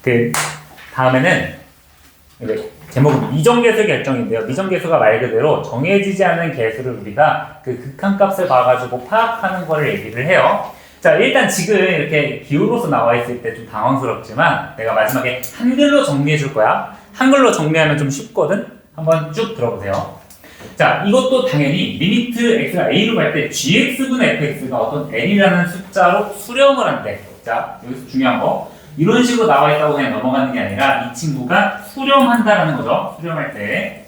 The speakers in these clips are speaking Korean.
그 다음에는 제목은 미정계수 결정인데요. 미정계수가 말 그대로 정해지지 않은 계수를 우리가 그 극한값을 봐가지고 파악하는 거를 얘기를 해요. 자, 일단 지금 이렇게 기호로서 나와 있을 때 좀 당황스럽지만 내가 마지막에 한글로 정리해 줄 거야. 한글로 정리하면 좀 쉽거든? 한번 쭉 들어보세요. 자, 이것도 당연히 리미트 x가 a로 갈 때 gx분의 fx가 어떤 n이라는 숫자로 수렴을 한대. 자, 여기서 중요한 거. 이런 식으로 나와 있다고 그냥 넘어가는 게 아니라 이 친구가 수렴한다라는 거죠. 수렴할 때.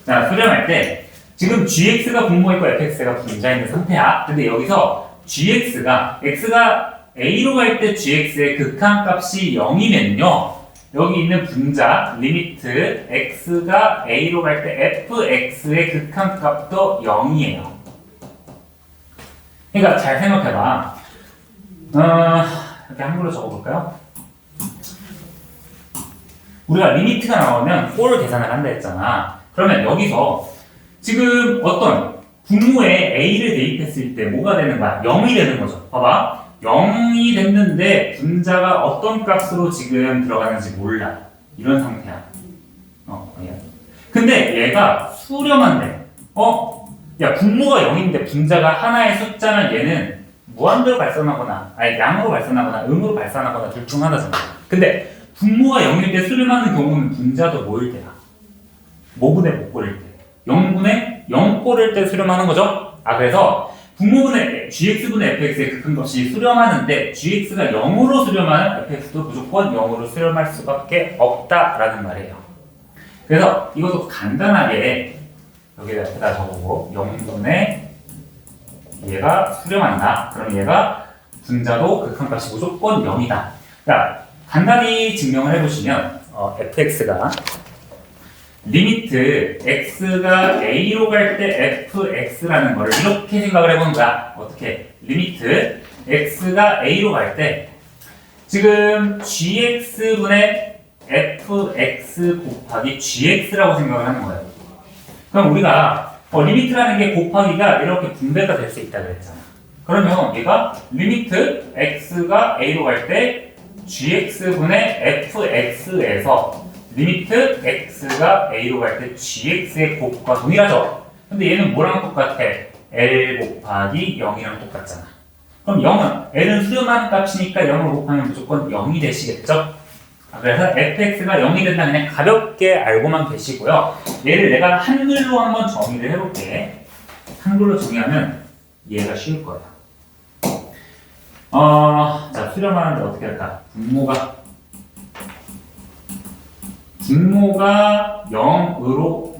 자, 수렴할 때 지금 gx가 분모있고 fx가 분자 있는 상태야. 근데 여기서 gx가 x가 a로 갈 때 gx의 극한값이 0이면요. 여기 있는 분자 리미트 x가 a로 갈 때 fx의 극한값도 0이에요. 그러니까 잘 생각해봐. 이렇게 한글로 적어볼까요? 우리가 리미트가 나오면 꼴 계산을 한다 했잖아. 그러면 여기서 지금 어떤 분모에 a를 대입했을 때 뭐가 되는 거야? 0이 되는 거죠. 봐봐. 0이 됐는데 분자가 어떤 값으로 지금 들어가는지 몰라. 이런 상태야. 근데 얘가 수렴한데. 야, 분모가 0인데 분자가 하나의 숫자면 얘는 무한대로 발산하거나, 아니 양으로 발산하거나 음으로 발산하거나 둘 중 하나잖아. 근데 분모가 0일 때 수렴하는 경우는 분자도 뭐일 때야? 뭐분의 못 꼴일 때? 0분의 0 꼴일 때 수렴하는 거죠? 그래서 분모분의 gx분의 fx의 극한값이 수렴하는데 gx가 0으로 수렴하는 fx도 무조건 0으로 수렴할 수밖에 없다라는 말이에요. 그래서 이것도 간단하게 여기다 적어보고 0분의 얘가 수렴한다. 그럼 얘가 분자도 극한값이 무조건 0이다. 자, 간단히 증명을 해보시면 fx가 리미트 x가 a로 갈 때 fx라는 걸 이렇게 생각을 해보는 거야. 어떻게? 리미트 x가 a로 갈 때 지금 gx분의 fx 곱하기 gx라고 생각을 하는 거예요. 그럼 우리가 리미트라는 게 곱하기가 이렇게 분배가 될 수 있다 그랬잖아. 그러면 얘가 리미트 x가 a로 갈 때 gx분의 fx에서 리미트 x가 a로 갈 때 gx의 곱과 동일하죠. 근데 얘는 뭐랑 똑같아? l 곱하기 0이랑 똑같잖아. 그럼 0은 l은 수렴하는 값이니까 0을 곱하면 무조건 0이 되시겠죠? 그래서 fx가 0이 된다 그냥 가볍게 알고만 계시고요. 얘를 내가 한글로 한번 정의를 해볼게. 한글로 정의하면 얘가 쉬울 거야. 자, 수렴하는데 어떻게 할까? 분모가 0으로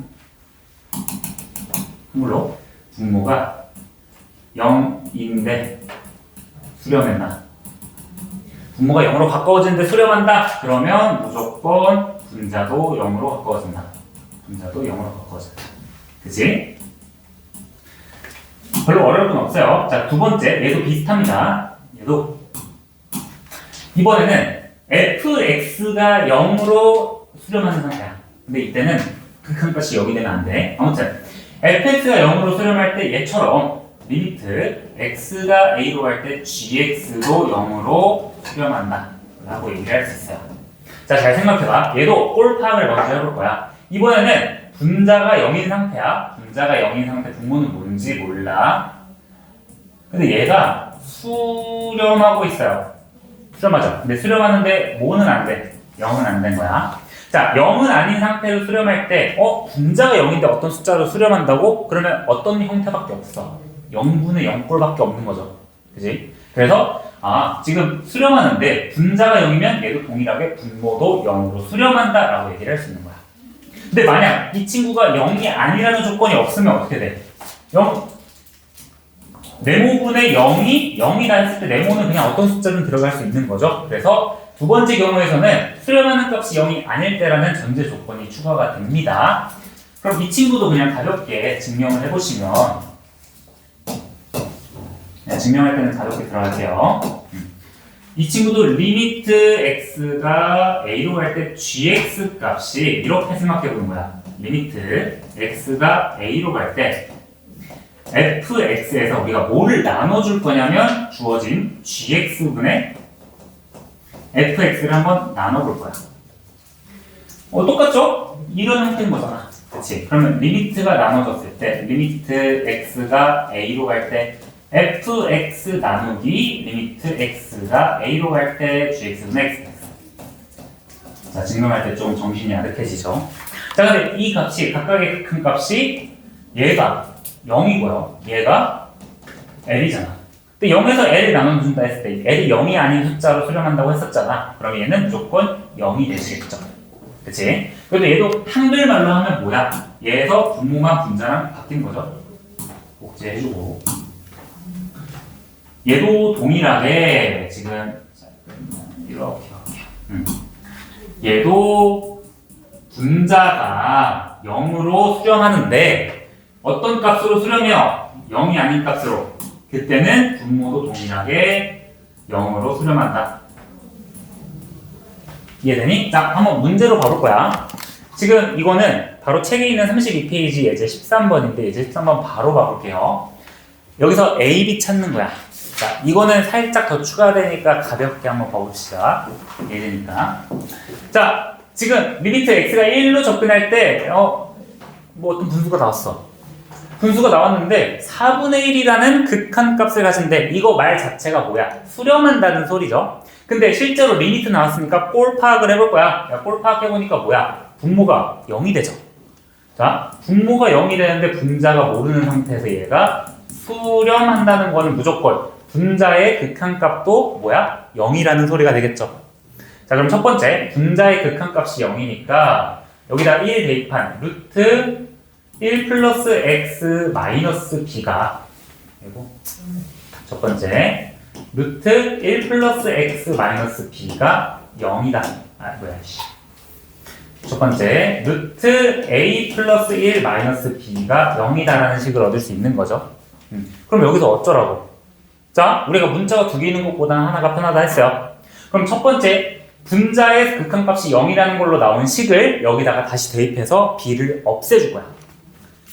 분모가 0인데 수렴했나? 분모가 0으로 가까워지는데 수렴한다? 그러면 무조건 분자도 0으로 가까워진다. 분자도 0으로 가까워진다. 그치? 별로 어려울 건 없어요. 자, 두 번째, 얘도 비슷합니다. 얘도 이번에는 fx가 0으로 수렴하는 상태야. 근데 이때는 극한값이 0이 되면 안 돼. 아무튼 fx가 0으로 수렴할 때 얘처럼 리미트 x가 a로 갈 때 gx도 0으로 수렴한다 라고 얘기를 할 수 있어요. 자, 잘 생각해봐. 얘도 꼴 파악을 먼저 해볼 거야. 이번에는 분자가 0인 상태야. 분자가 0인 상태, 분모는 뭔지 몰라. 근데 얘가 수렴하고 있어요. 수렴하죠. 근데 수렴하는데 뭐는 안 돼? 0은 안 된 거야. 자, 0은 아닌 상태로 수렴할 때 분자가 0인데 어떤 숫자로 수렴한다고? 그러면 어떤 형태밖에 없어. 0분의 0꼴밖에 없는 거죠. 그지? 그래서 지금 수렴하는데 분자가 0이면 얘도 동일하게 분모도 0으로 수렴한다 라고 얘기를 할 수 있는 거야. 근데 만약 이 친구가 0이 아니라는 조건이 없으면 어떻게 돼? 네모분의 0이 0이다 했을 때 네모는 그냥 어떤 숫자든 들어갈 수 있는 거죠. 그래서 두 번째 경우에서는 수렴하는 값이 0이 아닐 때라는 전제 조건이 추가가 됩니다. 그럼 이 친구도 그냥 가볍게 증명을 해보시면 증명할 때는 가볍게 들어갈게요. 이 친구도 리미트 x가 a로 갈 때 gx 값이 이렇게 생각해 보는 거야. 리미트 x가 a로 갈 때 fx에서 우리가 뭐를 나눠줄 거냐면 주어진 gx분의 fx를 한번 나눠볼 거야. 똑같죠? 이런 형태인 거잖아. 그치? 그러면 리미트가 나눠졌을 때, 리미트 x가 a로 갈 때, fx 나누기 리미트 x가 a로 갈 때 gx는 x. 자, 증명할 때 좀 정신이 아득해지죠? 자, 근데 이 값이, 각각의 큰 값이 얘가 0이고요. 얘가 l이잖아. 근데 0에서 l을 나눠준다 했을 때 l이 0이 아닌 숫자로 수렴한다고 했었잖아. 그럼 얘는 무조건 0이 되시겠죠. 그치? 그래도 얘도 한글말로 하면 뭐야? 얘에서 분모만 분자랑 바뀐 거죠. 복제해주고. 얘도 동일하게 지금 이렇게 얘도 분자가 0으로 수렴하는데 어떤 값으로 수렴해요? 0이 아닌 값으로. 그때는 분모도 동일하게 0으로 수렴한다. 이해되니? 자, 한번 문제로 가볼 거야. 지금 이거는 바로 책에 있는 32페이지 예제 13번인데 예제 13번 바로 가볼게요. 여기서 A, B 찾는 거야. 자, 이거는 살짝 더 추가되니까 가볍게 한번 봐봅시다. 예제니까. 자, 지금 리미트 x가 1로 접근할 때 뭐 어떤 분수가 나왔어. 분수가 나왔는데 4분의 1이라는 극한값을 가진데 이거 말 자체가 뭐야? 수렴한다는 소리죠. 근데 실제로 리미트 나왔으니까 꼴 파악을 해볼 거야. 야, 꼴 파악해보니까 뭐야? 분모가 0이 되죠. 자, 분모가 0이 되는데 분자가 모르는 상태에서 얘가 수렴한다는 거는 무조건 분자의 극한값도 뭐야? 0이라는 소리가 되겠죠. 자, 그럼 첫 번째 분자의 극한값이 0이니까 여기다 1 대입한 루트 1 플러스 x 마이너스 b가 그리고 첫 번째 루트 1 플러스 x 마이너스 b가 0이다. 첫 번째 루트 a 플러스 1 마이너스 b가 0이다라는 식을 얻을 수 있는 거죠. 그럼 여기서 어쩌라고? 자, 우리가 문자가 두 개 있는 것보다는 하나가 편하다 했어요. 그럼 첫 번째 분자의 극한값이 0이라는 걸로 나온 식을 여기다가 다시 대입해서 b를 없애줄 거야.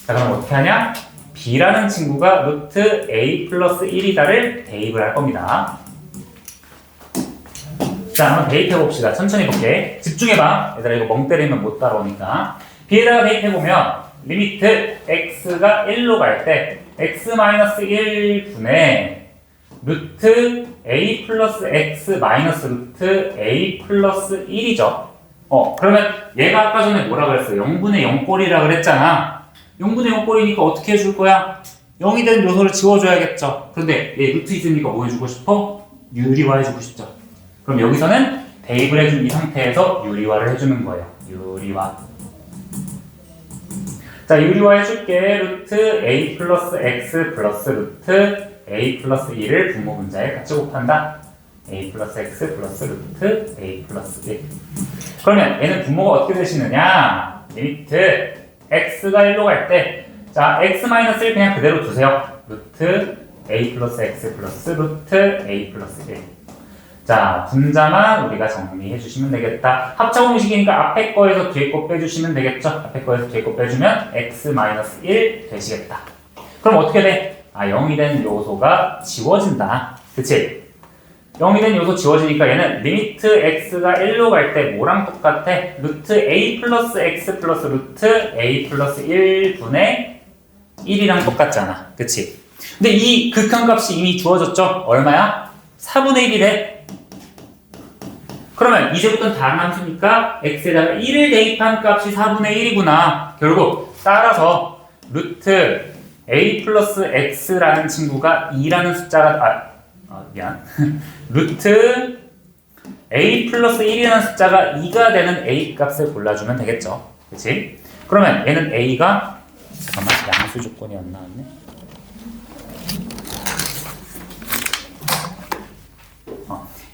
자, 그럼 어떻게 하냐? b라는 친구가 루트 a 플러스 1이다를 대입을 할 겁니다. 자, 한번 대입해봅시다. 천천히 볼게. 집중해봐. 얘들아, 이거 멍 때리면 못 따라오니까. b에다가 대입해보면 리미트 x가 1로 갈 때 x-1분의 루트 a 플러스 x 마이너스 루트 a 플러스 1이죠. 그러면 얘가 아까 전에 뭐라 그랬어? 0분의 0꼴이라 그랬잖아. 0분의 0꼴이니까 어떻게 해줄 거야? 0이 된 요소를 지워줘야겠죠. 그런데 얘 루트 있으니까 뭐 해주고 싶어? 유리화 해주고 싶죠. 그럼 여기서는 대입을 해준 이 상태에서 유리화를 해주는 거예요. 유리화. 자, 유리화 해줄게. 루트 a 플러스 x 플러스 루트 a 플러스 1을 분모 분자에 같이 곱한다. a 플러스 x 플러스 루트 a 플러스 1. 그러면 얘는 분모가 어떻게 되시느냐? 리미트 x가 1로 갈 때, 자, x-1 그냥 그대로 두세요. 루트 a 플러스 x 플러스 루트 a 플러스 1. 자, 분자만 우리가 정리해 주시면 되겠다. 합차공식이니까 앞에 거에서 뒤에 거 빼주시면 되겠죠? 앞에 거에서 뒤에 거 빼주면 x-1 되시겠다. 그럼 어떻게 돼? 0이 된 요소가 지워진다. 그치? 0이 된 요소 지워지니까 얘는 리미트 x가 1로 갈 때 뭐랑 똑같아? 루트 a 플러스 x 플러스 루트 a 플러스 1분의 1이랑 똑같잖아. 그치? 근데 이 극한값이 이미 주어졌죠? 얼마야? 4분의 1이래. 그러면 이제부터는 다른 함수니까 x에다가 1을 대입한 값이 4분의 1이구나. 결국 따라서 루트 a 플러스 x라는 친구가 2라는 숫자가 미안 루트 a 플러스 1이라는 숫자가 2가 되는 a 값을 골라주면 되겠죠. 그치? 그러면 얘는 a가 잠깐만 양수 조건이 안 나왔네.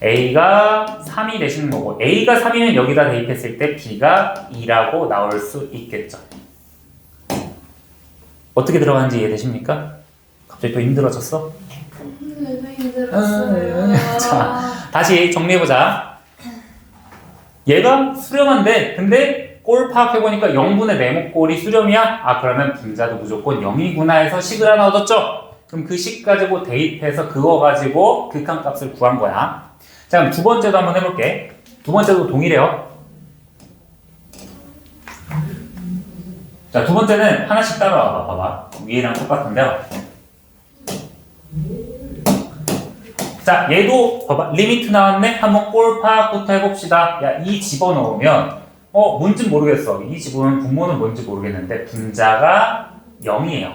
a가 3이 되시는 거고 a가 3이면 여기다 대입했을 때 b가 2라고 나올 수 있겠죠. 어떻게 들어가는지 이해되십니까? 갑자기 또 힘들어졌어? 힘들었어요. 자, 다시 정리해보자. 얘가 수렴한데 근데 꼴 파악해보니까 0분의 네모꼴이 수렴이야? 그러면 분자도 무조건 0이구나 해서 식을 하나 얻었죠? 그럼 그 식 가지고 대입해서 그거 가지고 극한값을 구한 거야. 자, 그럼 두 번째도 한번 해볼게. 두 번째도 동일해요. 자, 두 번째는 하나씩 따라와봐. 봐봐. 위에랑 똑같은데요. 자, 얘도 봐봐. 리미트 나왔네? 한번 꼴파악부터 해봅시다. 야, 이 집어넣으면 뭔지 모르겠어. 이 집어넣으면 분모는 뭔지 모르겠는데 분자가 0이에요.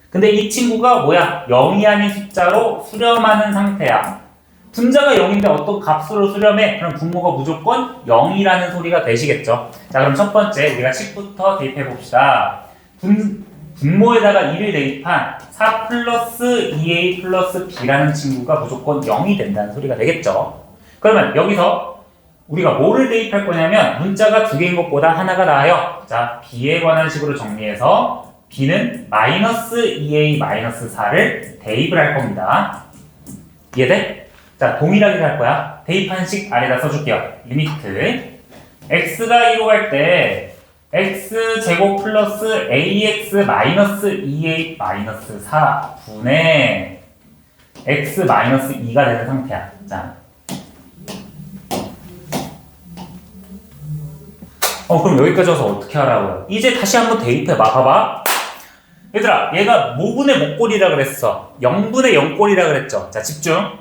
근데 이 친구가 뭐야? 0이 아닌 숫자로 수렴하는 상태야. 분자가 0인데 어떤 값으로 수렴해? 그럼 분모가 무조건 0이라는 소리가 되시겠죠. 자, 그럼 첫 번째 우리가 식부터 대입해 봅시다. 분모에다가 2를 대입한 4 플러스 2a 플러스 b라는 친구가 무조건 0이 된다는 소리가 되겠죠. 그러면 여기서 우리가 뭐를 대입할 거냐면 문자가 두 개인 것보다 하나가 나아요. 자, b에 관한 식으로 정리해서 b는 마이너스 2a 마이너스 4를 대입을 할 겁니다. 이해돼? 자, 동일하게 할 거야. 대입한 식 아래다 써줄게요. 리미트 x가 2로 갈 때 x제곱 플러스 ax 마이너스 2a 마이너스 4 분의 x 마이너스 2가 되는 상태야. 자, 그럼 여기까지 와서 어떻게 하라고요? 이제 다시 한번 대입해봐. 봐봐. 얘들아, 얘가 모분의 목골이라 그랬어. 0분의 0골이라 그랬죠. 자, 집중.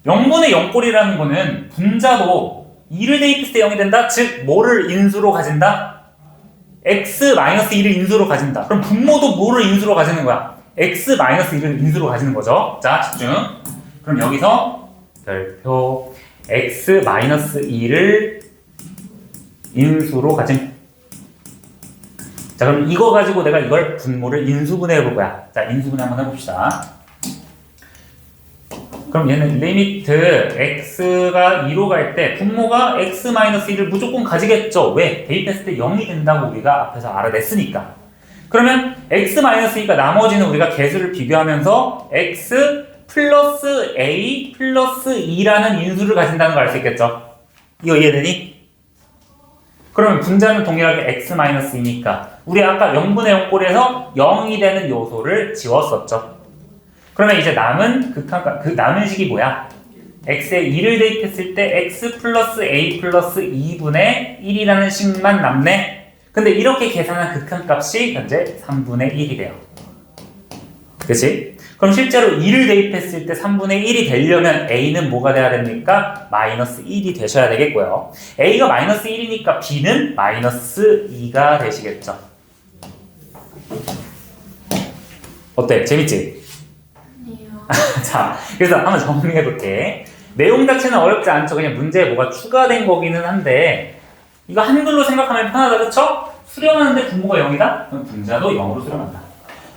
0분의 0골이라는 거는 분자도 2를 대입했을 때 0이 된다? 즉, 뭐를 인수로 가진다? x-1을 인수로 가진다. 그럼 분모도 뭐를 인수로 가지는 거야? x-1을 인수로 가지는 거죠. 자, 집중. 그럼 여기서 별표 x-2를 인수로 가짐. 자, 그럼 이거 가지고 내가 이걸 분모를 인수분해 해볼 거야. 자, 인수분해 한번 해봅시다. 그럼 얘는 리미트 x가 2로 갈 때 분모가 x-1을 무조건 가지겠죠. 왜? 대입했을 때 0이 된다고 우리가 앞에서 알아냈으니까. 그러면 x-2가 나머지는 우리가 개수를 비교하면서 x 플러스 a 플러스 2라는 인수를 가진다는 걸 알 수 있겠죠. 이거 이해되니? 그러면 분자는 동일하게 x-2니까 우리 아까 0분의 0꼴에서 0이 되는 요소를 지웠었죠. 그러면 이제 남은 그 남은 식이 뭐야? x에 2를 대입했을 때 x 플러스 a 플러스 2분의 1이라는 식만 남네? 근데 이렇게 계산한 극한값이 현재 3분의 1이 돼요. 그치? 그럼 실제로 2를 대입했을 때 3분의 1이 되려면 a는 뭐가 돼야 됩니까? 마이너스 1이 되셔야 되겠고요. a가 마이너스 1이니까 b는 마이너스 2가 되시겠죠. 어때? 재밌지? 자, 그래서 한번 정리해볼게. 내용 자체는 어렵지 않죠. 그냥 문제에 뭐가 추가된 거기는 한데 이거 한글로 생각하면 편하다, 그쵸? 수렴하는데 분모가 0이다? 그럼 분자도 0으로 수렴한다.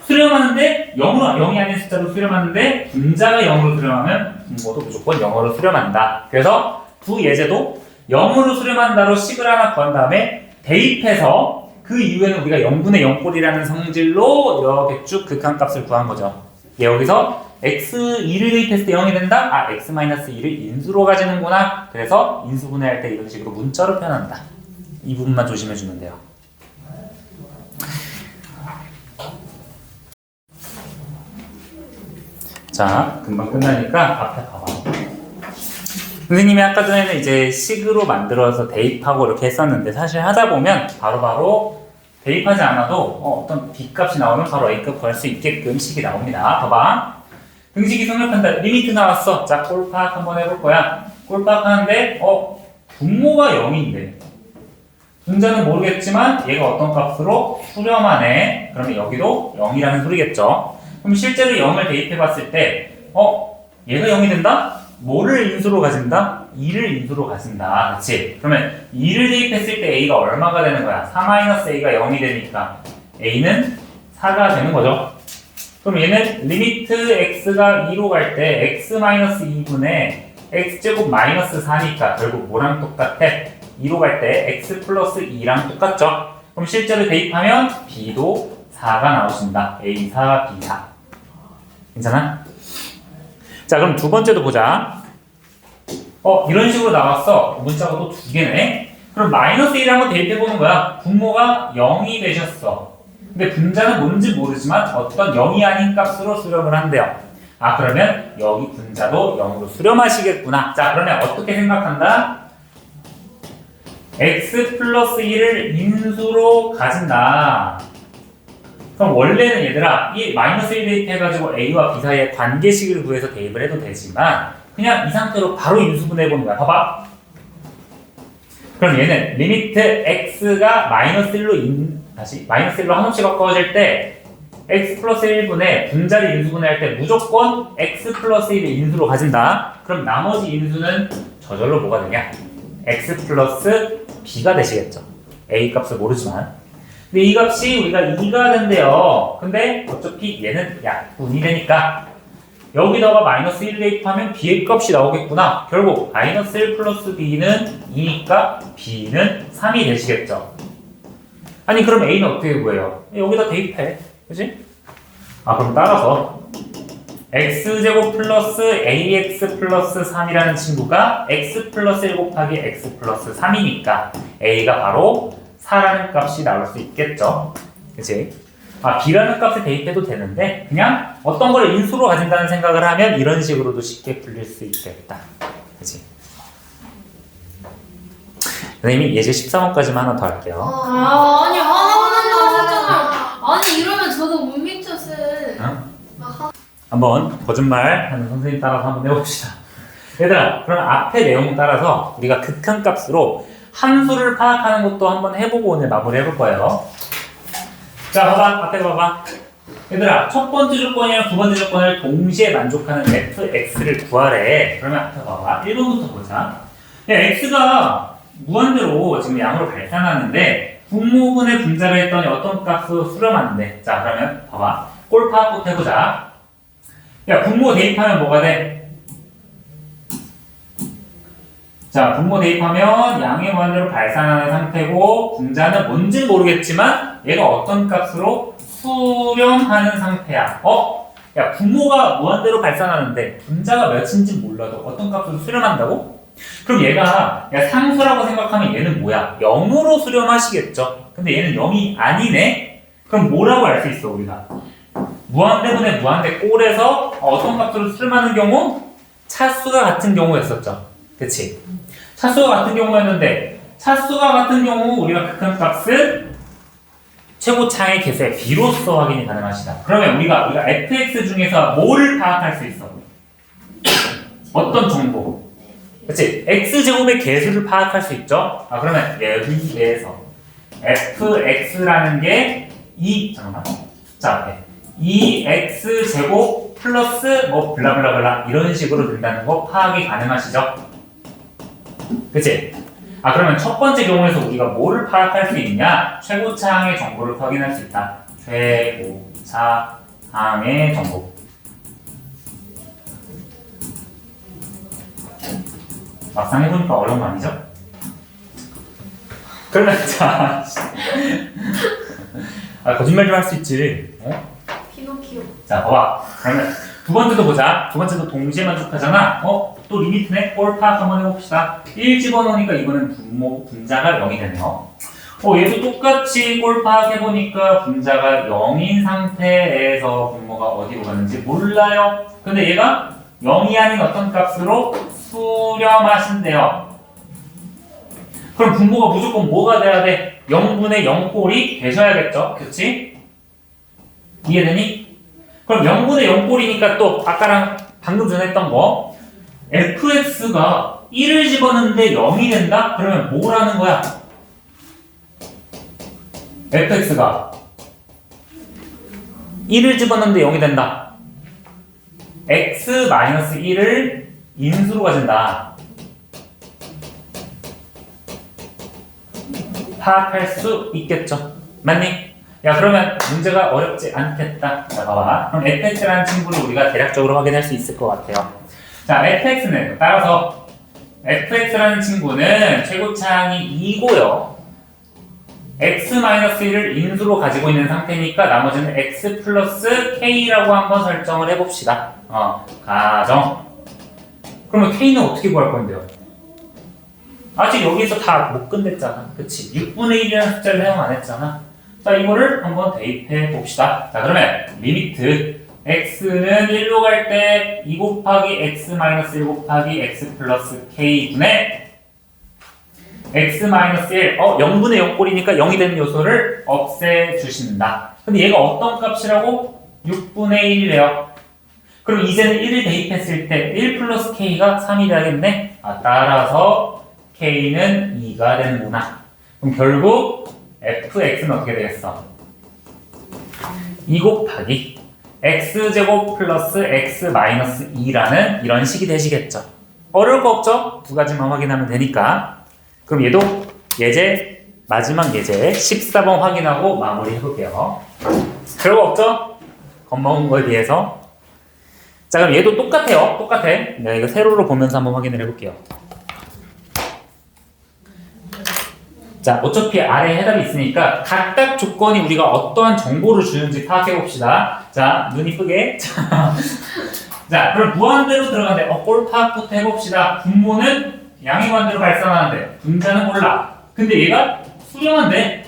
수렴하는데 0이 아닌 숫자로 수렴하는데 분자가 0으로 수렴하면 분모도 무조건 0으로 수렴한다. 그래서 두 예제도 0으로 수렴한다로 식을 하나 구한 다음에 대입해서 그 이후에는 우리가 0분의 0꼴이라는 성질로 이렇게 쭉 극한값을 구한 거죠. 여기서 x2를 대입했을 때 0이 된다? x-2를 인수로 가지는구나. 그래서 인수분해할 때 이런 식으로 문자로 표현한다. 이 부분만 조심해주면 돼요. 자, 금방 끝나니까 앞에 봐봐. 선생님이 아까 전에는 이제 식으로 만들어서 대입하고 이렇게 했었는데 사실 하다 보면 바로바로 대입하지 않아도 어떤 b값이 나오면 바로 a값 구할 수 있게끔 식이 나옵니다. 봐봐. 등식이 성립한다. 리미트 나왔어. 자, 꼴파악 한번 해볼 거야. 꼴파악 하는데 분모가 0인데 분자는 모르겠지만 얘가 어떤 값으로 수렴하네. 그러면 여기도 0이라는 소리겠죠. 그럼 실제로 0을 대입해 봤을 때 얘가 0이 된다? 뭐를 인수로 가진다? 2를 인수로 가진다. 그치? 그러면 2를 대입했을 때 a가 얼마가 되는 거야? 4-a가 0이 되니까 a는 4가 되는 거죠. 그럼 얘는 리미트 x가 2로 갈 때 x-2분의 x제곱 마이너스 4니까 결국 뭐랑 똑같아? 2로 갈 때 x 플러스 2랑 똑같죠? 그럼 실제로 대입하면 b도 4가 나오신다. a4, b4. 괜찮아? 자, 그럼 두 번째도 보자. 이런 식으로 나왔어. 문자가 또 두 개네. 그럼 마이너스 1을 한번 대입해보는 거야. 분모가 0이 되셨어. 근데 분자는 뭔지 모르지만 어떤 0이 아닌 값으로 수렴을 한대요. 아, 그러면 여기 분자도 0으로 수렴하시겠구나. 자, 그러면 어떻게 생각한다? x 플러스 1을 인수로 가진다. 그럼 원래는 얘들아, 이 마이너스 1 대입해가지고 a와 b 사이의 관계식을 구해서 대입을 해도 되지만 그냥 이 상태로 바로 인수분해해보는 거야. 봐봐. 그럼 얘는 리미트 x가 마이너스 1로 다시 마이너스 1로 한없이 가까워질 때 x 플러스 1분의 분자를 인수분해할 때 무조건 x 플러스 1을 인수로 가진다. 그럼 나머지 인수는 저절로 뭐가 되냐? x 플러스 b가 되시겠죠. a 값을 모르지만. 근데 이 값이 우리가 2가 된대요. 근데 어차피 얘는 약분이 되니까 여기다가 마이너스 1 대입하면 b의 값이 나오겠구나. 결국 마이너스 1 플러스 b는 2니까 b는 3이 되시겠죠. 아니 그럼 a는 어떻게 구해요? 여기다 대입해. 그치? 아 그럼 따라서 x제곱 플러스 ax 플러스 3이라는 친구가 x 플러스 1 곱하기 x 플러스 3이니까 a가 바로 4라는 값이 나올 수 있겠죠. 그치? 아, b라는 값을 대입해도 되는데 그냥 어떤 걸 인수로 가진다는 생각을 하면 이런 식으로도 쉽게 풀릴 수 있겠다. 그치? 선생님이 예제 13번까지만 하나 더 할게요. 아니 하나만 하잖아. 아니 이러면 저도 못 미쳤어. 응? 한번 거짓말 하는 선생님 따라서 한번 해봅시다. 얘들아, 그럼 앞에 내용 따라서 우리가 극한값으로 함수를 파악하는 것도 한번 해보고 오늘 마무리 해볼 거예요. 자, 봐봐. 앞에 봐봐. 얘들아, 첫 번째 조건이랑 두 번째 조건을 동시에 만족하는 fx를 구하래. 그러면 앞에 봐봐. 1번부터 보자. 야, x가 무한대로 지금 양으로 발산하는데 분모분의 분자를 했더니 어떤 값으로 수렴하는데. 자, 그러면 봐봐. 꼴 파악부터 해보자. 야, 분모 대입하면 뭐가 돼? 자, 분모 대입하면 양의 무한대로 발산하는 상태고 분자는 뭔지 모르겠지만 얘가 어떤 값으로 수렴하는 상태야. 야, 분모가 무한대로 발산하는데 분자가 몇인지 몰라도 어떤 값으로 수렴한다고? 그럼 얘가 야, 상수라고 생각하면 얘는 뭐야? 0으로 수렴하시겠죠? 근데 얘는 0이 아니네? 그럼 뭐라고 알 수 있어 우리가? 무한대분의 무한대 꼴에서 어떤 값으로 수렴하는 경우? 차수가 같은 경우였었죠. 그치? 차수가 같은 경우였는데 차수가 같은 경우 우리가 극한값은 최고차의 개수의 b로서 확인이 가능하시다. 그러면 우리가 fx 중에서 뭐를 파악할 수 있어? 어떤 정보? 그치? x제곱의 개수를 파악할 수 있죠? 아 그러면 여기에서 fx라는 게 2 잠깐만 자 2x제곱 플러스 뭐 블라블라블라 이런 식으로 된다는 거 파악이 가능하시죠? 그치? 아 그러면 첫 번째 경우에서 우리가 뭐를 파악할 수 있냐? 최고차항의 정보를 확인할 수 있다. 최고차항의 정보. 막상 해보니까 어려운 거 아니죠? 그러면 자 거짓말 좀 할 수 있지. 피노키오. 자 봐봐. 그러면 두 번째도 보자. 두 번째도 동시에 만족하잖아. 또 리미트네? 꼴 파악 한번 해봅시다. 1 집어넣으니까 이거는 분자가 0이 되네요. 얘도 똑같이 꼴 파악해보니까 분자가 0인 상태에서 분모가 어디로 가는지 몰라요. 근데 얘가 0이 아닌 어떤 값으로 수렴하신대요. 그럼 분모가 무조건 뭐가 돼야 돼? 0분의 0꼴이 되셔야겠죠? 그치? 이해되니? 그럼 0분의 0꼴이니까 또 아까랑 방금 전에 했던 거 fx가 1을 집어넣는데 0이 된다? 그러면 뭐라는 거야? fx가 1을 집어넣는데 0이 된다. x-1을 인수로 가진다. 파악할 수 있겠죠? 맞니? 야 그러면 문제가 어렵지 않겠다. 자 봐봐. 그럼 fx라는 친구를 우리가 대략적으로 확인할 수 있을 것 같아요. 자 fx는 따라서 fx라는 친구는 최고차항이 2고요. x-1을 인수로 가지고 있는 상태니까 나머지는 x 플러스 k라고 한번 설정을 해봅시다. 가정. 그러면 k는 어떻게 구할 건데요? 아직 여기서 다 못 끝냈잖아. 그치? 6분의 1이라는 숫자를 사용 안 했잖아. 자, 이거를 한번 대입해 봅시다. 자, 그러면 리미트 x는 1로 갈 때 2 곱하기 x 마이너스 1 곱하기 x 플러스 k분의 x 마이너스 1, 0분의 0꼴이니까 0이 되는 요소를 없애주신다. 근데 얘가 어떤 값이라고? 6분의 1이래요. 그럼 이제는 1을 대입했을 때 1 플러스 k가 3이 돼야겠네? 따라서 k는 2가 되는구나. 그럼 결국 fx는 어떻게 되겠어? 2 곱하기 x제곱 플러스 x 마이너스 2라는 이런 식이 되시겠죠. 어려울 거 없죠? 두 가지만 확인하면 되니까. 그럼 얘도 예제, 마지막 예제 14번 확인하고 마무리 해볼게요. 별거 없죠? 겁먹은 거에 비해서. 자, 그럼 얘도 똑같아요. 똑같아. 내가 이거 세로로 보면서 한번 확인을 해볼게요. 자, 어차피 아래에 해답이 있으니까 각각 조건이 우리가 어떠한 정보를 주는지 파악해 봅시다. 자, 눈 이쁘게. 자, 그럼 무한대로 들어간대. 꼴 파악부터 해봅시다. 분모는 양의 무한대로 발산하는데 분자는 몰라. 근데 얘가 수렴한데.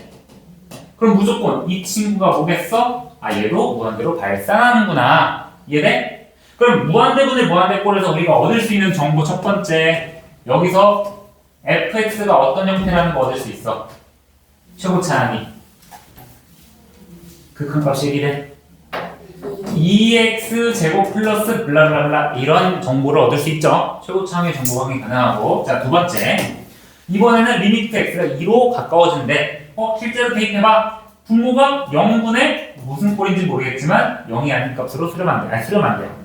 그럼 무조건 이 친구가 뭐겠어? 얘도 무한대로 발산하는구나. 이해돼? 그럼 무한대분의 무한대꼴에서 우리가 얻을 수 있는 정보 첫 번째. 여기서 fx가 어떤 형태라는 거 얻을 수 있어. 최고차 함이 극한값이 1이래. 2x 제곱 플러스 블라블라블라 이런 정보를 얻을 수 있죠. 최고차 함의 정보 확인 가능하고. 자, 두 번째. 이번에는 리미트 x가 2로 가까워지는데 실제로 대입해봐. 분모가 0분의 무슨 꼴인지 모르겠지만 0이 아닌 값으로 수렴한대. 수렴한대요.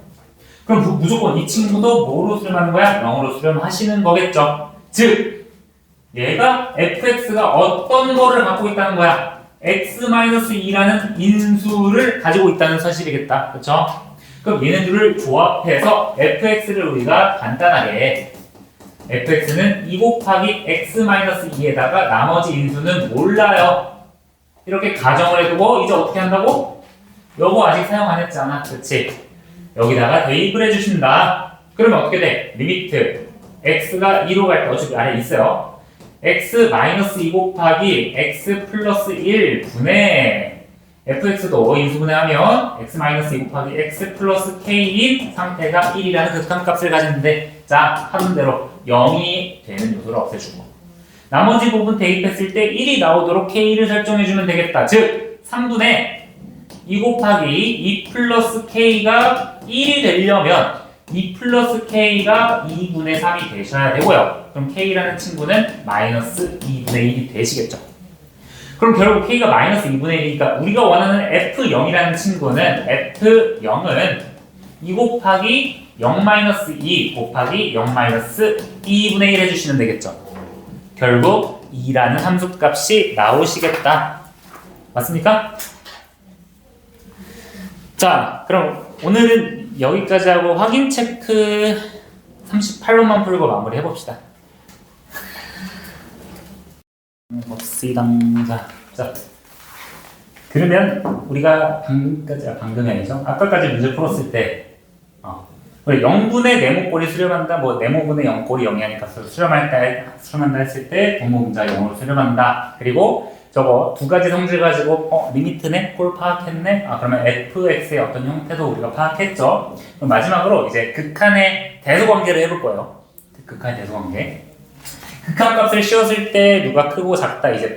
그럼 무조건 이 친구도 뭐로 수렴하는 거야? 0으로 수렴하시는 거겠죠. 즉 얘가 fx가 어떤 거를 갖고 있다는 거야? x-2라는 인수를 가지고 있다는 사실이겠다. 그렇죠? 그럼 얘네들을 조합해서 fx를 우리가 간단하게 fx는 2 곱하기 x-2에다가 나머지 인수는 몰라요. 이렇게 가정을 해두고 이제 어떻게 한다고? 요거 아직 사용 안 했잖아. 그치? 여기다가 대입을 해주신다. 그러면 어떻게 돼? 리미트 x가 2로 갈 때 어차피 아래 있어요. x-2 곱하기 x 플러스 1 분의 fx도 인수분해하면 x-2 곱하기 x 플러스 k인 상태가 1이라는 극한값을 가졌는데 자, 하던 대로 0이 되는 요소를 없애주고 나머지 부분 대입했을 때 1이 나오도록 k를 설정해주면 되겠다. 즉 3분의 2 곱하기 2 플러스 k가 1이 되려면 2 플러스 k가 2분의 3이 되셔야 되고요. 그럼 k라는 친구는 마이너스 2분의 1이 되시겠죠. 그럼 결국 k가 마이너스 2분의 1이니까 우리가 원하는 f0이라는 친구는 f0은 2 곱하기 0-2 곱하기 0-2분의 1 해주시면 되겠죠. 결국 2라는 함수값이 나오시겠다. 맞습니까? 자, 그럼 오늘은 여기까지 하고 확인 체크 38번만 풀고 마무리 해봅시다. 봅시다. 자, 그러면 우리가 방금이 아니죠? 아까까지 문제 풀었을 때 우리 0분의 네모꼴이 수렴한다, 뭐 네모분의 0꼴이 0이 하니까 수렴한다 했을 때 분모분자 0으로 수렴한다. 그리고 저거 두 가지 성질 가지고 리미트네? 꼴 파악했네? 그러면 fx의 어떤 형태도 우리가 파악했죠. 그럼 마지막으로 이제 극한의 대소관계를 해볼 거예요. 극한의 대소관계. 극한값을 씌웠을 때 누가 크고 작다 이제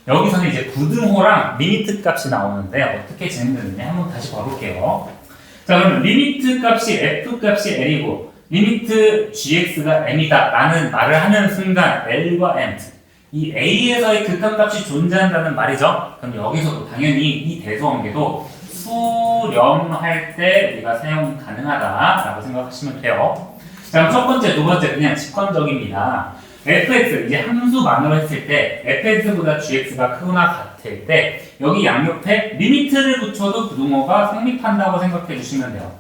여기서는 이제 부등호랑 리미트 값이 나오는데 어떻게 진행되느냐 한번 다시 봐볼게요. 자, 그럼 리미트 값이 f값이 l이고 리미트 gx가 m이다 라는 말을 하는 순간 l과 m 이 a에서의 극한값이 존재한다는 말이죠. 그럼 여기서도 당연히 이 대소관계도 수렴할 때 우리가 사용 가능하다라고 생각하시면 돼요. 자, 그럼 첫 번째, 두 번째 그냥 직관적입니다. fx 이제 함수만으로 했을 때 fx보다 gx가 크거나 같을 때 여기 양옆에 리미트를 붙여도 부등호가 성립한다고 생각해 주시면 돼요.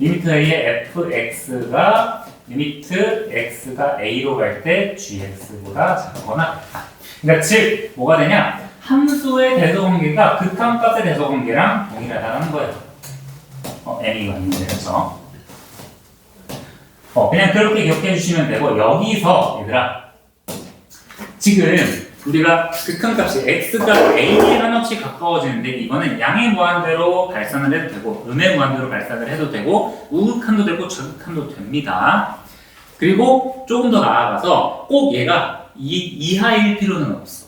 리미트 a의 fx가 리미트 x가 a로 갈 때 gx보다 작거나 같다. 그러니까 즉 뭐가 되냐? 함수의 대소관계가 극한값의 대소관계랑 동일하다는 거예요. m이가 있는데 그렇죠? 그냥 그렇게 기억해 주시면 되고 여기서 얘들아 지금 우리가 극한값이 x가 a에 한없이 가까워지는데 이거는 양의 무한대로 발산을 해도 되고 음의 무한대로 발산을 해도 되고 우극한도 되고 저극한도 됩니다. 그리고 조금 더 나아가서 꼭 얘가 이하일 필요는 없어.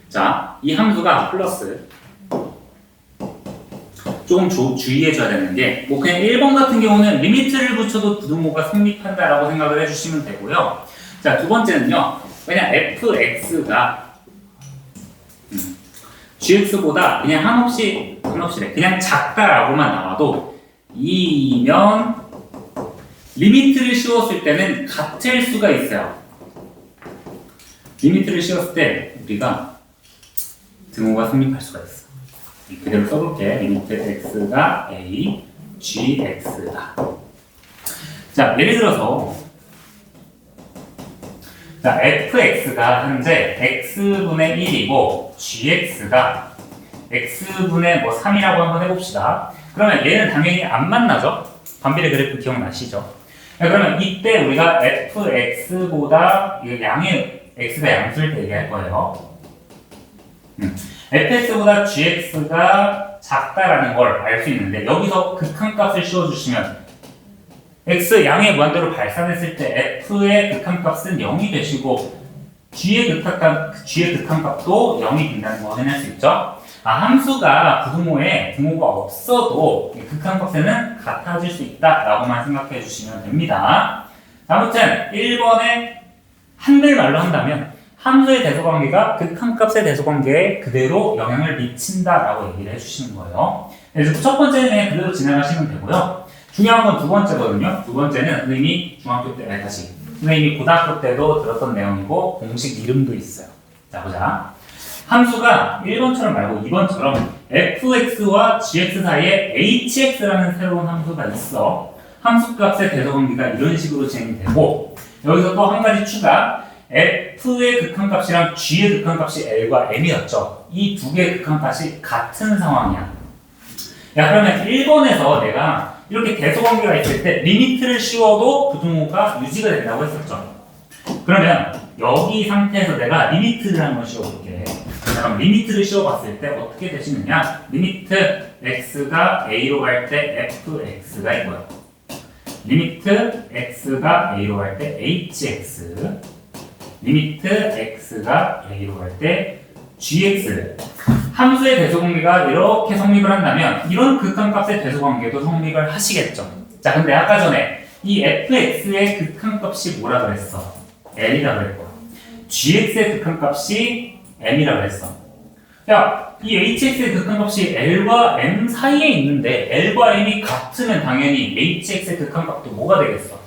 자, 이 함수가 플러스 조금 주의해줘야 되는 게 뭐 그냥 1번 같은 경우는 리미트를 붙여도 부등호가 성립한다라고 생각을 해주시면 되고요. 자, 두 번째는요. 그냥 fx가 gx보다 그냥 한없이래. 그냥 작다라고만 나와도 2면 리미트를 씌웠을 때는 같을 수가 있어요. 리미트를 씌웠을 때 우리가 등호가 성립할 수가 있어. 그대로 써볼게. 리미트 x가 a, gx다. 자, 예를 들어서 자, fx가 현재 x분의 1이고 gx가 x분의 3이라고 한번 해봅시다. 그러면 얘는 당연히 안 만나죠? 반비례 그래프 기억나시죠? 그러면 이때 우리가 fx보다 양의 x가 양수일 때 얘기할 거예요. fx보다 gx가 작다라는 걸 알 수 있는데 여기서 극한값을 씌워주시면 x 양의 무한대로 발산했을 때 f의 극한값은 0이 되시고 g의 극한값도 0이 된다는 거 확인할 수 있죠. 함수가 부등호에 등호가 없어도 극한값에는 같아질 수 있다라고만 생각해 주시면 됩니다. 아무튼 1번에 한글말로 한다면 함수의 대소관계가 극한값의 대소관계에 그대로 영향을 미친다라고 얘기를 해주시는 거예요. 그래서 첫 번째는 그대로 진행하시면 되고요. 중요한 건 두 번째거든요. 두 번째는 선생님이 중학교 때, 선생님이 고등학교 때도 들었던 내용이고 공식 이름도 있어요. 자, 보자. 함수가 1번처럼 말고 2번처럼 fx와 gx 사이에 hx라는 새로운 함수가 있어. 함수값의 대소관계가 이런 식으로 진행이 되고 여기서 또 한 가지 추가 f의 극한값이랑 g의 극한값이 l과 m이었죠. 이 두 개의 극한값이 같은 상황이야. 야, 그러면 1번에서 내가 이렇게 대소관계가 있을 때 리미트를 씌워도 부등호가 유지가 된다고 했었죠. 그러면 여기 상태에서 내가 리미트를 한번 씌워볼게. 그럼 리미트를 씌워봤을 때 어떻게 되시느냐? 리미트 x가 a로 갈 때 fx가 있고요. 리미트 x가 a로 갈 때 hx, 리미트 x가 a로 갈 때 gx. 함수의 대소관계가 이렇게 성립을 한다면 이런 극한값의 대소관계도 성립을 하시겠죠. 자, 근데 아까 전에 이 fx의 극한값이 뭐라 그랬어? l이라 그랬고 gx의 극한값이 m이라 그랬어. 야, 이 hx의 극한값이 l과 m 사이에 있는데 l과 m이 같으면 당연히 hx의 극한값도 뭐가 되겠어?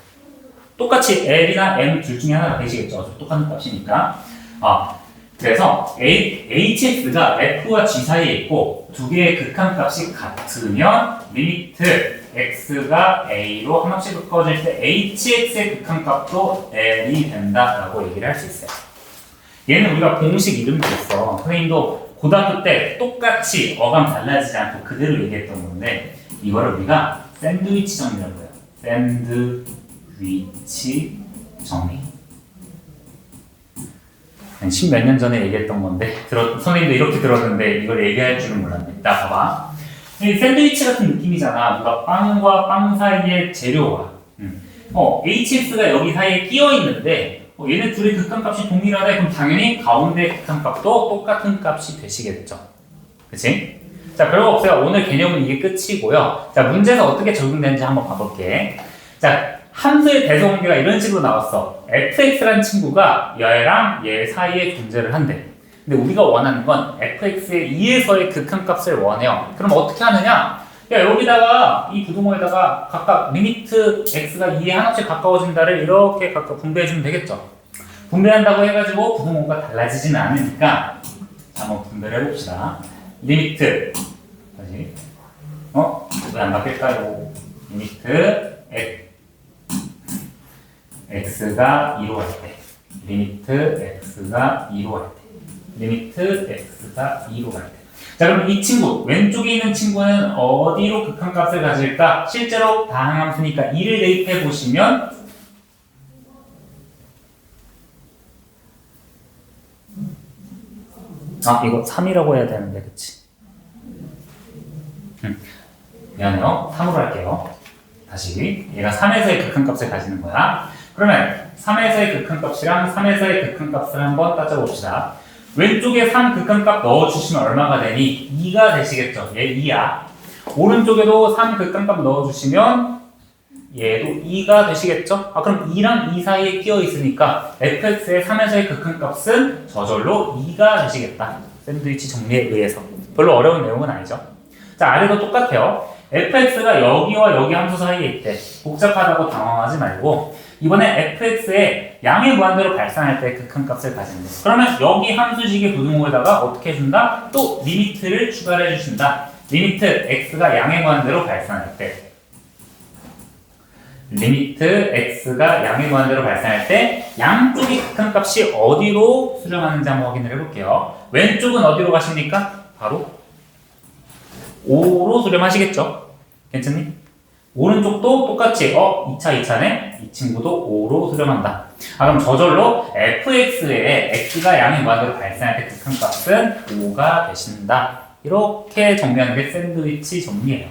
똑같이 l이나 m 둘 중에 하나가 되시겠죠. 똑같은 값이니까. 그래서 hx가 f와 g 사이에 있고 두 개의 극한값이 같으면 리미트 x가 a로 한없이 가까워질 때 hx의 극한값도 l이 된다라고 얘기를 할 수 있어요. 얘는 우리가 공식 이름도 있어. 선생님도 고등학교 때 똑같이 어감 달라지지 않고 그대로 얘기했던 건데 이거를 우리가 샌드위치 정리라고 해요. 샌드위치 정리. 십몇 년 전에 얘기했던 건데 선생님도 이렇게 들었는데 이걸 얘기할 줄은 몰랐네. 이따 봐봐. 샌드위치 같은 느낌이잖아. 누가 빵과 빵 사이의 재료가 hx가 여기 사이에 끼어 있는데 얘네 둘의 극한값이 동일하다. 그럼 당연히 가운데 극한값도 똑같은 값이 되시겠죠. 그치? 자, 별거 없어요. 오늘 개념은 이게 끝이고요. 자, 문제에서 어떻게 적용되는지 한번 봐볼게. 자, 함수의 대소관계가 이런 식으로 나왔어. fx라는 친구가 얘랑 얘 사이에 존재를 한대. 근데 우리가 원하는 건 fx의 2에서의 극한값을 원해요. 그럼 어떻게 하느냐? 야, 여기다가 이 부등호에다가 각각 리미트 x가 2에 하나씩 가까워진다를 이렇게 각각 분배해주면 되겠죠. 분배한다고 해가지고 부등호가 달라지지는 않으니까 자, 한번 분배를 해봅시다. 리미트 다시 왜 안 바뀔까요? 리미트 x가 2로 갈 때, 리미트 x가 2로 갈 때, 리미트 x가 2로 갈 때. 자, 그럼 이 친구, 왼쪽에 있는 친구는 어디로 극한값을 가질까? 실제로 다항함수니까 2를 대입해 보시면 아, 이거 3이라고 해야 되는데, 그치? 미안해요. 3으로 할게요. 다시. 얘가 3에서의 극한값을 가지는 거야. 그러면 3에서의 극한값이랑 3에서의 극한값을 한번 따져봅시다. 왼쪽에 3 극한값 넣어주시면 얼마가 되니? 2가 되시겠죠? 얘 2야. 오른쪽에도 3 극한값 넣어주시면 얘도 2가 되시겠죠? 아, 그럼 2랑 2 사이에 끼어 있으니까 fx의 3에서의 극한값은 저절로 2가 되시겠다. 샌드위치 정리에 의해서. 별로 어려운 내용은 아니죠. 자, 아래도 똑같아요. fx가 여기와 여기 함수 사이에 있대. 복잡하다고 당황하지 말고 이번에 fx의 양의 무한대로 발산할 때 극한값을 가진대. 그러면 여기 함수식의 부등호에다가 어떻게 해준다? 또 리미트를 추가를 해주신다. 리미트 x가 양의 무한대로 발산할 때 리미트 x가 양의 무한대로 발산할 때 양쪽의 극한값이 어디로 수렴하는지 한번 확인을 해볼게요. 왼쪽은 어디로 가십니까? 바로 5로 수렴하시겠죠? 괜찮니? 오른쪽도 똑같이 2차네? 이 친구도 5로 수렴한다. 아, 그럼 저절로 fx에 x가 양의 무한대로 발산할 때 극한값은 5가 되신다. 이렇게 정리하는 게 샌드위치 정리예요.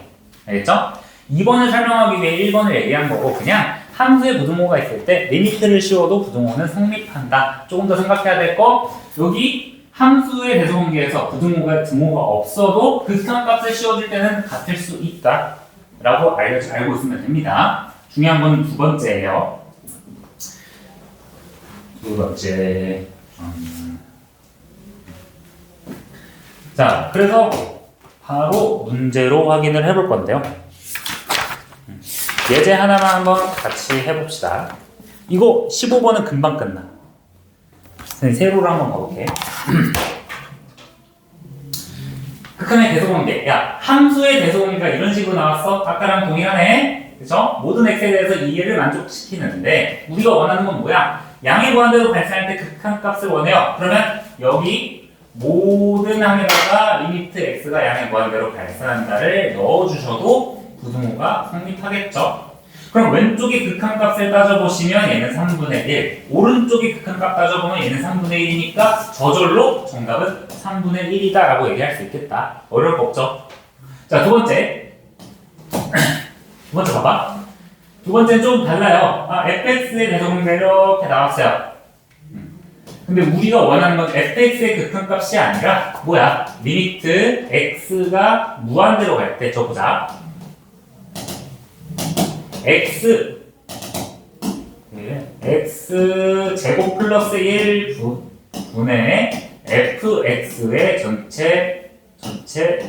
알겠죠? 2번을 설명하기 위해 1번을 얘기한 거고 그냥 함수의 부등호가 있을 때 리미트를 씌워도 부등호는 성립한다. 조금 더 생각해야 될 거 여기 함수의 대소관계에서 부등호가 등호가 없어도 극한값을 씌워줄 때는 같을 수 있다 라고 알고 있으면 됩니다. 중요한 건 두 번째예요. 두 번째 자, 그래서 바로 문제로 확인을 해볼 건데요. 예제 하나만 한번 같이 해봅시다. 이거 15번은 금방 끝나. 세로로 한번 가볼게. 극한의 대소관계. 야, 함수의 대소관계가 이런 식으로 나왔어? 아까랑 동일하네? 그쵸? 모든 x에 대해서 이해를 만족시키는데 우리가 원하는 건 뭐야? 양의 무한대로 발산할 때 극한값을 원해요. 그러면 여기 모든 항에다가 리미트 x가 양의 무한대로 발산한다를 넣어주셔도 부등호가 성립하겠죠. 그럼 왼쪽의 극한값을 따져보시면 얘는 3분의 1, 오른쪽의 극한값 따져보면 얘는 3분의 1이니까 저절로 정답은 3분의 1이다 라고 얘기할 수 있겠다. 어려울 거 없죠? 자, 두 번째 봐봐. 두 번째는 좀 달라요. fx의 대소관계가 이렇게 나왔어요. 근데 우리가 원하는 건 fx의 극한값이 아니라 뭐야? 리미트 x가 무한대로 갈 때 줘보자. x 제곱 플러스 1 분의 fx의 전체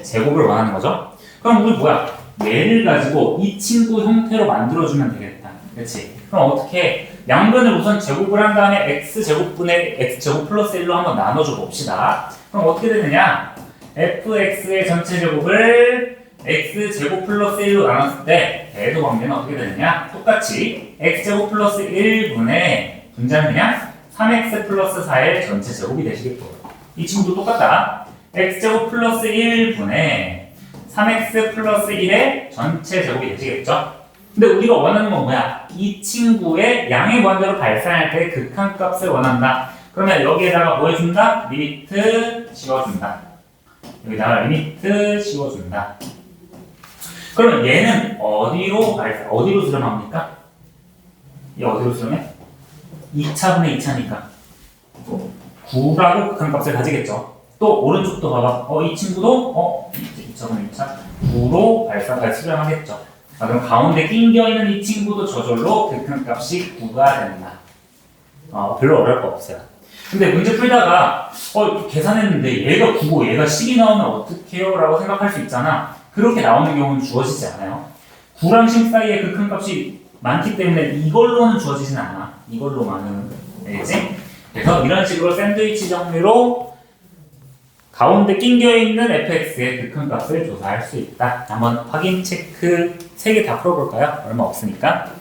제곱을 원하는 거죠. 그럼 우리 뭐야? 얘를 가지고 이 친구 형태로 만들어주면 되겠다. 그렇지? 그럼 어떻게 양변을 우선 제곱을 한 다음에 x제곱분의 x제곱 플러스 1로 한번 나눠줘 봅시다. 그럼 어떻게 되느냐? fx의 전체 제곱을 x제곱 플러스 1로 나눴을 때 대도 관계는 어떻게 되느냐? 똑같이 x제곱 플러스 1분의 분자는 그냥 3x 플러스 4의 전체 제곱이 되시겠고 이 친구도 똑같다. x제곱 플러스 1분의 3x 플러스 1의 전체 제곱이 되시겠죠? 근데 우리가 원하는 건 뭐야? 이 친구의 양의 무한대로 발산할 때 극한값을 원한다. 그러면 여기에다가 뭐 해준다? 리미트 씌워준다. 여기다가 리미트 씌워준다. 그러면 얘는 어디로 수렴합니까? 얘 어디로 수렴해? 2차분의 2차니까 9라고 극한값을 가지겠죠. 또 오른쪽도 봐봐. 이 친구도 2차분의 2차 9로 수렴하겠죠. 그럼 가운데 낑겨있는 이 친구도 저절로 극한값이 9가 된다. 별로 어려울 거 없어요. 근데 문제 풀다가 계산했는데 얘가 9고 얘가 10이 나오면 어떡해요? 라고 생각할 수 있잖아. 그렇게 나오는 경우는 주어지지 않아요. 9랑 10 사이에 극한값이 많기 때문에 이걸로는 주어지진 않아. 이걸로만은. 알겠지? 그래서 이런 식으로 샌드위치 정리로 가운데 낑겨있는 fx의 극한값을 조사할 수 있다. 한번 확인 체크 3개 다 풀어볼까요? 얼마 없으니까.